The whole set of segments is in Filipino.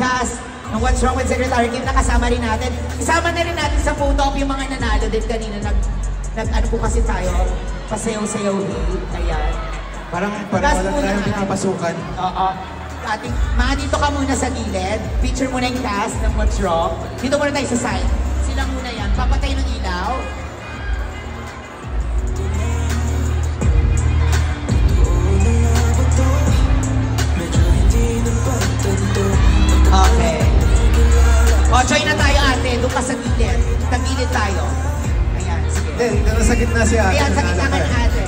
cast ng What's Wrong with Secretary Kim, nakasama rin natin. Isama na rin natin sa photo op yung mga nanalo din kanina. Ano po kasi tayo, pasayaw-sayaw din. Ayan. Parang wala tayong pinapasukan. Oo. Mga dito ka muna sa gilid. Picture muna yung cast ng What's Wrong. Dito muna tayo sa side. Sila muna yan. Papatay ng ilaw. Okay. O, join na tayo ate. Doon ka sa gilid. Tagilid tayo. Ayan, sige. Dito na sa gitna si ate. Ayan, sa gitna ka ni ate.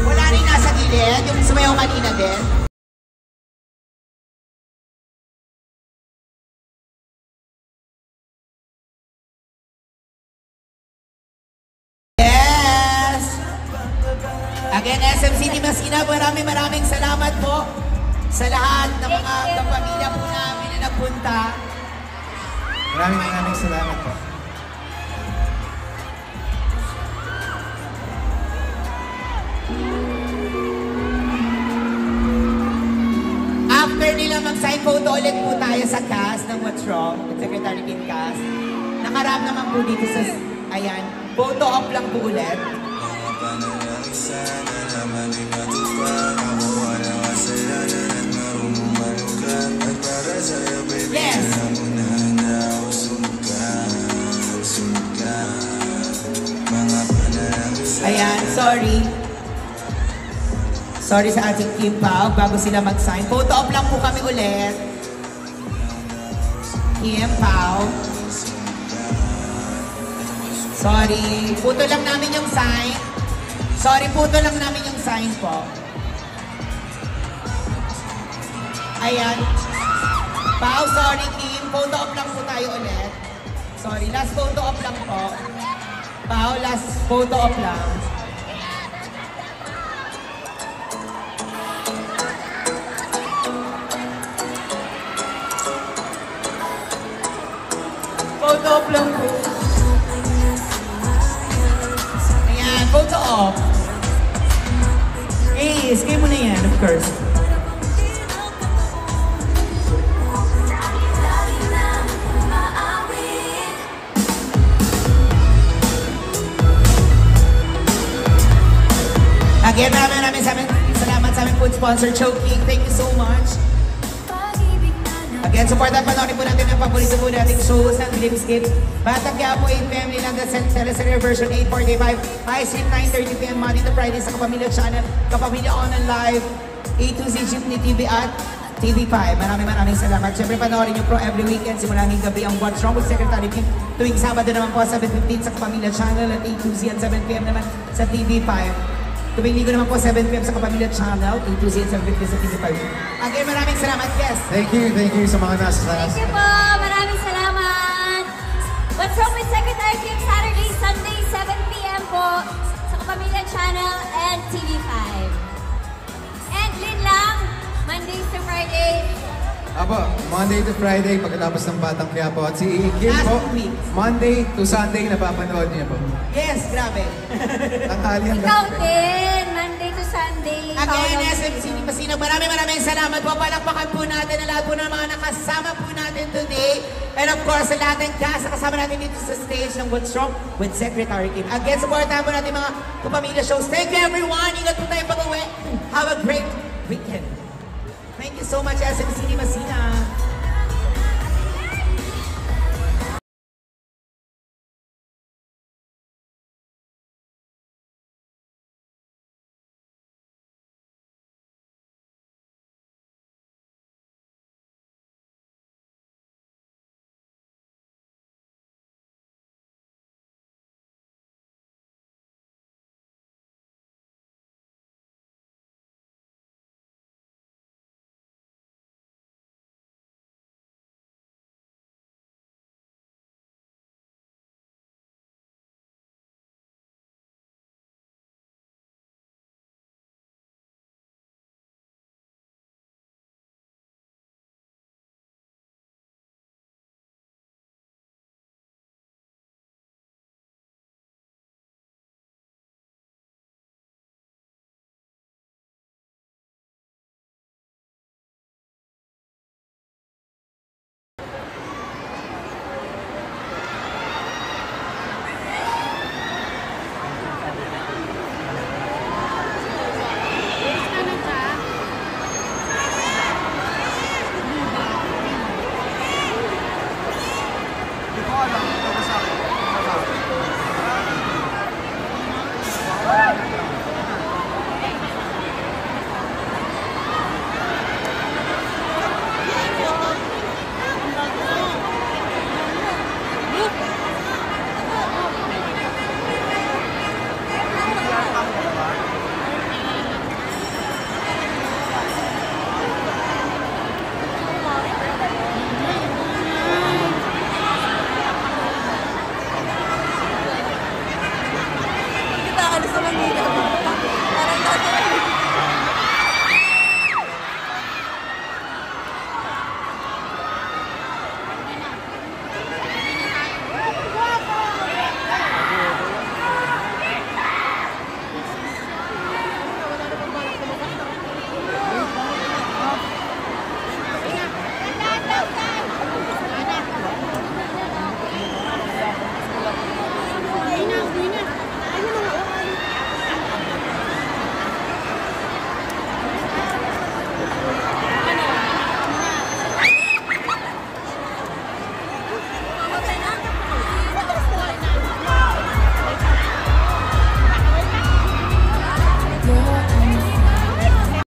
Wala rin nasa gilid. Yung sumayaw kanina din. Yes! Again, SMCT Masina, maraming salamat po sa lahat ng mga kapamilya po namin na nagpunta. Maraming salamat po. After nila mag-sign photo ulit po tayo sa cast ng What's Wrong with Secretary Kim cast. Nakarap naman po dito sa, ayan, photo op lang po ulit. Yes! Ayan, sorry. Sorry sa ating Kim Pao, bago sila mag-sign. Photo op lang po kami ulit. Kim Pao. Sorry, puto lang namin yung sign. Sorry, puto lang namin yung sign po. Ayan. Pao, sorry Kim. Photo op lang po tayo ulit. Sorry, last photo op lang po. Pao, last photo op lang. Photo op lang po. Ayan, photo op. Eh, skip mo na yan, of course. Again, maraming salamat sa aming food sponsor, Choking. Thank you so much. Again, supportan panoorin po natin ang paborito po nating shows ng Dreamscape. Batang Quiapo, 8 p.m. nilang teleserye version 8:45. High Street, 9:30 p.m. Monday to Friday sa Kapamilya Channel, Kapamilya On and Live, A to Z Jeepney TV at TV5. Maraming salamat. Siyempre, panoorin niyo po every weekend, simula ng gabi ang What's Wrong with Secretary Kim. Tuwing Sabado naman po, 7:15 sa Kapamilya Channel at A to Z at 7 p.m. naman sa TV5. Tuwing linggo naman po, 7 p.m. sa Kapamilya Channel, A to Z at 7:15 sa TV5. Again, maraming salamat, yes. Thank you sa mga nasa taas. Thank you po, maraming salamat. What's Wrong with Secretary Kim, Saturday, Sunday, 7 p.m. po sa Kapamilya Channel and TV5. And Lin lang, Monday to Friday. Aba, Monday to Friday, pagkatapos ng Batang Quiapo. At si Kim po, Monday to Sunday, napapanood niya po. Yes, grabe. Tanghali ang Ikaw din, Monday to Sunday. Again, SMCT Masina, maraming salamat po. Palakpakan po natin ang lahat po ng mga nakasama po natin today. And of course, sa lahat ng cast, nakasama natin dito sa stage ng What's Wrong with Secretary Kim. Again, supportahan po natin mga kapamilya shows. Thank you everyone. Ingat po tayo pag-uwi. Have a great weekend. Thank you so much, SMCT Masina.